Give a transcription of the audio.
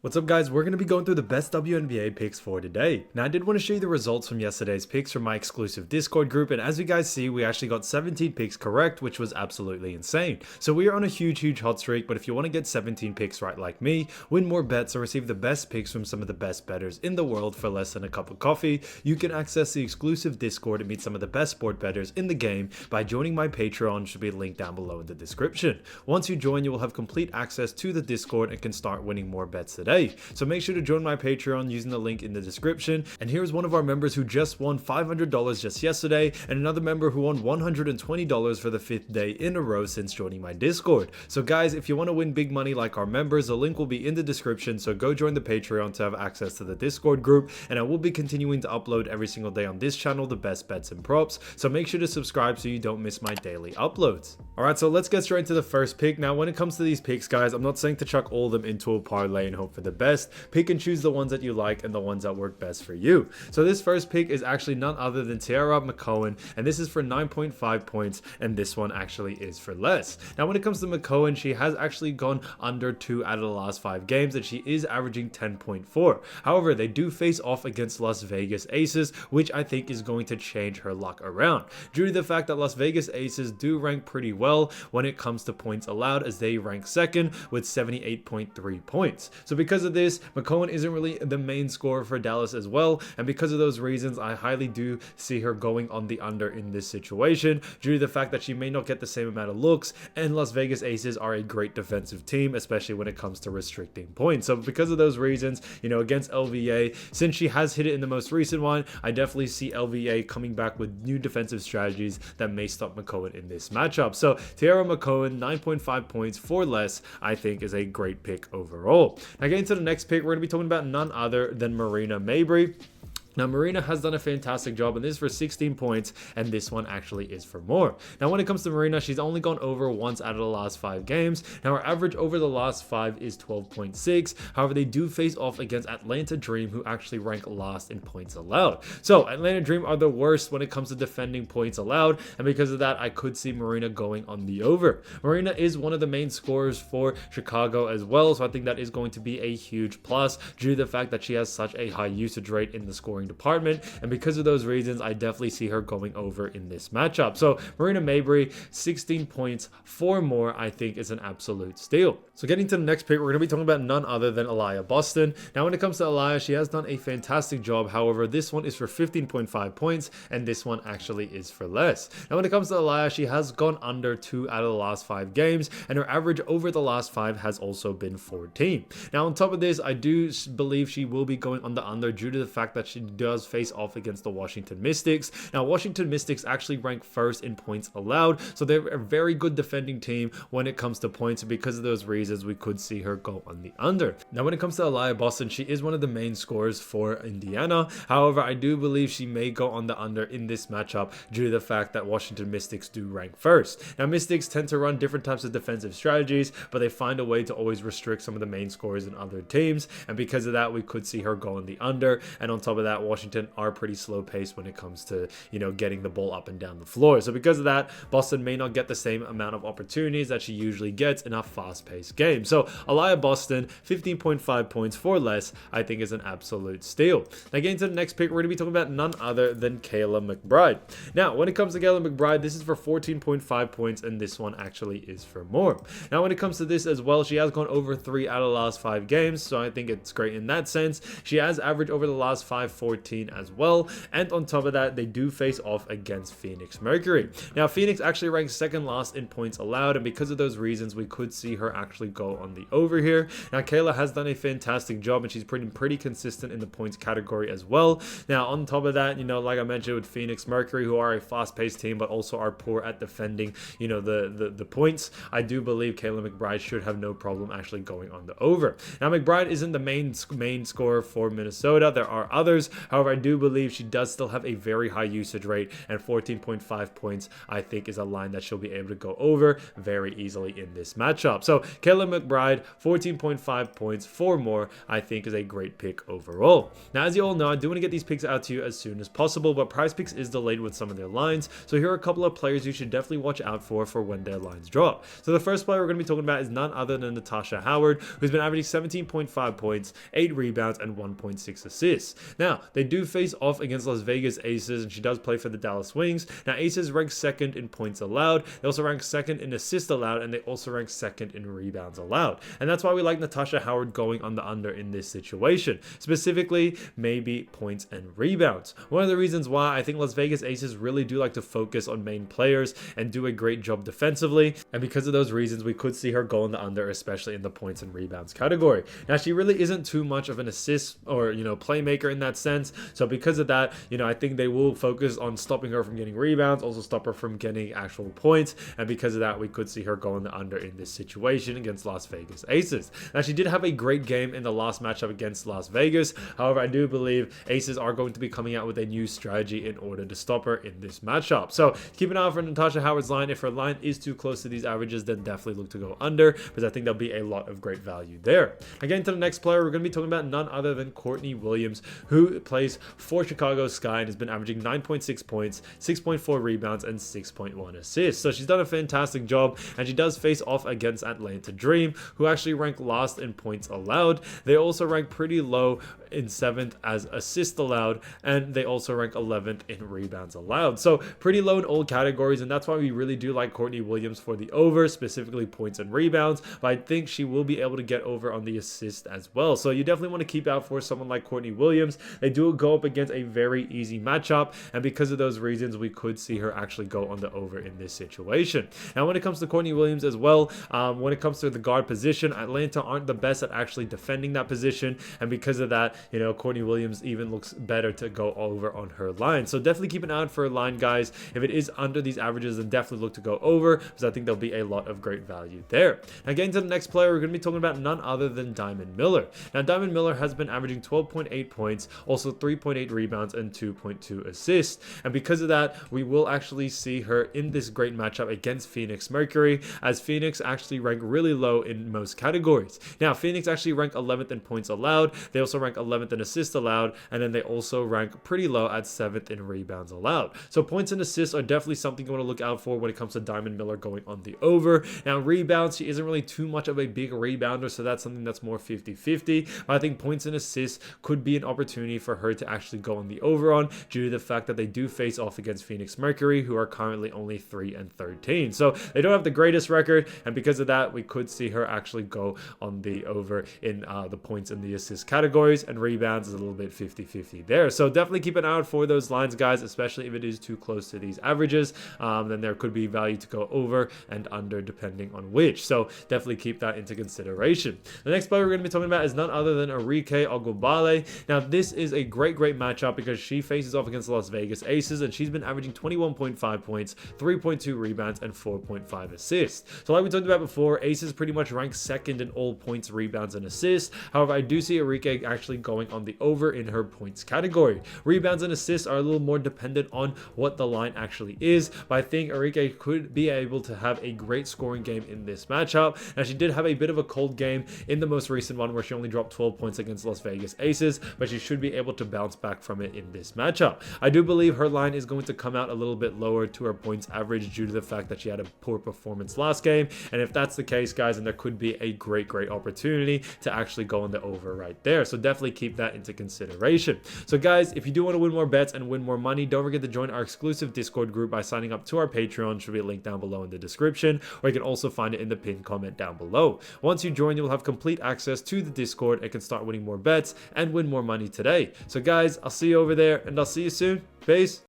What's up guys, we're going to be going through the best WNBA picks for today. Now I did want to show you the results from yesterday's picks from my exclusive Discord group, and as you guys see, we actually got 17 picks correct, which was absolutely insane. So we are on a huge hot streak, but if you want to get 17 picks right like me, win more bets, or receive the best picks from some of the best bettors in the world for less than a cup of coffee, you can access the exclusive Discord and meet some of the best sport bettors in the game by joining my Patreon, should be linked down below in the description. Once you join, you will have complete access to the Discord and can start winning more bets today. So make sure to join my Patreon using the link in the description. And here's one of our members who just won $500 just yesterday, and another member who won $120 for the 5th day in a row since joining my Discord. So guys, if you want to win big money like our members, the link will be in the description, so go join the Patreon to have access to the Discord group, and I will be continuing to upload every single day on this channel the best bets and props, so make sure to subscribe so you don't miss my daily uploads. Alright, so let's get straight into the first pick. Now when it comes to these picks guys, I'm not saying to chuck all of them into a parlay and hope for the best. Pick and choose the ones that you like and the ones that work best for you. So this first pick is actually none other than Tierra McCowan, and this is for 9.5 points, and this one actually is for less. Now when it comes to McCowan, she has actually gone under 2 out of the last 5 games, and she is averaging 10.4. However, they do face off against Las Vegas Aces, which I think is going to change her luck around, due to the fact that Las Vegas Aces do rank pretty well when it comes to points allowed, as they rank second with 78.3 points. So because of this, McCowan isn't really the main scorer for Dallas as well, and because of those reasons, I highly do see her going on the under in this situation, due to the fact that she may not get the same amount of looks, and Las Vegas Aces are a great defensive team, especially when it comes to restricting points. So because of those reasons, against LVA, since she has hit it in the most recent one, I definitely see LVA coming back with new defensive strategies that may stop McCowan in this matchup. So Tierra McCowan, 9.5 points for less, I think is a great pick overall. Now getting to the next pick, we're going to be talking about none other than Marina Mabry. Now, Marina has done a fantastic job, and this is for 16 points, and this one actually is for more. Now, when it comes to Marina, she's only gone over once out of the last 5 games. Now, her average over the last 5 is 12.6. However, they do face off against Atlanta Dream, who actually rank last in points allowed. So, Atlanta Dream are the worst when it comes to defending points allowed, and because of that, I could see Marina going on the over. Marina is one of the main scorers for Chicago as well, so I think that is going to be a huge plus, due to the fact that she has such a high usage rate in the scoring department, and because of those reasons, I definitely see her going over in this matchup. So Marina Mabry, 16 points for more, I think is an absolute steal. So getting to the next pick, we're going to be talking about none other than Alia Boston. Now when it comes to Alia, she has done a fantastic job. However, this one is for 15.5 points, and this one actually is for less. Now when it comes to Alia, she has gone under 2 out of the last 5 games, and her average over the last 5 has also been 14. Now on top of this, I do believe she will be going on the under, due to the fact that she does face off against the Washington Mystics. Now Washington Mystics actually rank first in points allowed, so they're a very good defending team when it comes to points, and because of those reasons, we could see her go on the under. Now when it comes to Alia Boston, she is one of the main scorers for Indiana. However, I do believe she may go on the under in this matchup, due to the fact that Washington Mystics do rank first. Now Mystics tend to run different types of defensive strategies, but they find a way to always restrict some of the main scorers in other teams, and because of that, we could see her go on the under. And on top of that, Washington are pretty slow paced when it comes to getting the ball up and down the floor. So because of that, Boston may not get the same amount of opportunities that she usually gets in a fast paced game. So Alia Boston, 15.5 points for less, I think is an absolute steal. Now getting to the next pick, we're going to be talking about none other than Kayla McBride. Now when it comes to Kayla McBride, this is for 14.5 points, and this one actually is for more. Now when it comes to this as well, she has gone over 3 out of the last 5 games, so I think it's great in that sense. She has averaged over the last 5 14 as well, and on top of that, they do face off against Phoenix Mercury. Now Phoenix actually ranks second last in points allowed, and because of those reasons, we could see her actually go on the over here. Now Kayla has done a fantastic job, and she's pretty consistent in the points category as well. Now on top of that, like I mentioned with Phoenix Mercury, who are a fast-paced team but also are poor at defending the points, I do believe Kayla McBride should have no problem actually going on the over. Now McBride isn't the main scorer for Minnesota. There are others, However, I do believe she does still have a very high usage rate, and 14.5 points I think is a line that she'll be able to go over very easily in this matchup. So Kayla McBride, 14.5 points, 4 more, I think is a great pick overall. Now, as you all know, I do want to get these picks out to you as soon as possible, but Prizepicks is delayed with some of their lines, so here are a couple of players you should definitely watch out for when their lines drop. So the first player we're going to be talking about is none other than Natasha Howard, who's been averaging 17.5 points, 8 rebounds, and 1.6 assists. Now, they do face off against Las Vegas Aces, and she does play for the Dallas Wings. Now, Aces rank second in points allowed, they also rank second in assists allowed, and they also rank second in rebounds allowed. And that's why we like Natasha Howard going on the under in this situation, specifically maybe points and rebounds. One of the reasons why I think Las Vegas Aces really do like to focus on main players and do a great job defensively, and because of those reasons we could see her go on the under, especially in the points and rebounds category. Now, she really isn't too much of an assist or playmaker in that sense, so because of that, I think they will focus on stopping her from getting rebounds, also stop her from getting actual points, and because of that we could see her go on the under in this situation against Las Vegas Aces. Now, she did have a great game in the last matchup against Las Vegas. However, I do believe Aces are going to be coming out with a new strategy in order to stop her in this matchup. So keep an eye out for Natasha Howard's line. If her line is too close to these averages, then definitely look to go under, because I think there'll be a lot of great value there. Again, to the next player, we're going to be talking about none other than Courtney Williams, who plays for Chicago Sky and has been averaging 9.6 points, 6.4 rebounds, and 6.1 assists. So she's done a fantastic job, and she does face off against Atlanta Dream, who actually rank last in points allowed. They also rank pretty low in 7th as assists allowed, and they also rank 11th in rebounds allowed. So pretty low in all categories, and that's why we really do like Courtney Williams for the over, specifically points and rebounds, but I think she will be able to get over on the assist as well. So you definitely want to keep out for someone like Courtney Williams. They do go up against a very easy matchup, and because of those reasons we could see her actually go on the over in this situation. Now, when it comes to Courtney Williams as well, when it comes to the guard position, Atlanta aren't the best at actually defending that position, and because of that, Courtney Williams even looks better to go over on her line. So definitely keep an eye out for her line, guys. If it is under these averages, then definitely look to go over, because I think there'll be a lot of great value there. Now, getting to the next player, we're going to be talking about none other than Diamond Miller. Now, Diamond Miller has been averaging 12.8 points, also 3.8 rebounds, and 2.2 assists. And because of that, we will actually see her in this great matchup against Phoenix Mercury, as Phoenix actually rank really low in most categories. Now, Phoenix actually rank 11th in points allowed. They also rank 11th in assists allowed, and then they also rank pretty low at 7th in rebounds allowed. So points and assists are definitely something you want to look out for when it comes to Diamond Miller going on the over. Now, rebounds, she isn't really too much of a big rebounder, so that's something that's more 50-50. But I think points and assists could be an opportunity for her to actually go on the over on, due to the fact that they do face off against Phoenix Mercury, who are currently only 3-13. So they don't have the greatest record, and because of that, we could see her actually go on the over in the points and the assist categories, and rebounds is a little bit 50-50 there. So definitely keep an eye out for those lines, guys, especially if it is too close to these averages. Then there could be value to go over and under depending on which. So definitely keep that into consideration. The next player we're going to be talking about is none other than Enrique Agubale. Now, this is a great matchup because she faces off against the Las Vegas Aces, and she's been averaging 21.5 points, 3.2 rebounds, and 4.5 assists. So like we talked about before, Aces pretty much rank second in all points, rebounds, and assists. However, I do see Enrique actually going on the over in her points category. Rebounds and assists are a little more dependent on what the line actually is, but I think Enrique could be able to have a great scoring game in this matchup. Now, she did have a bit of a cold game in the most recent one where she only dropped 12 points against Las Vegas Aces, but she should be able to bounce back from it in this matchup. I do believe her line is going to come out a little bit lower to her points average due to the fact that she had a poor performance last game, and if that's the case, guys, then there could be a great opportunity to actually go on the over right there. So definitely keep that into consideration. So guys, if you do want to win more bets and win more money, don't forget to join our exclusive Discord group by signing up to our Patreon. Should be a link down below in the description, or you can also find it in the pinned comment down below. Once you join, you'll have complete access to the Discord and can start winning more bets and win more money today. So guys, I'll see you over there, and I'll see you soon. Peace.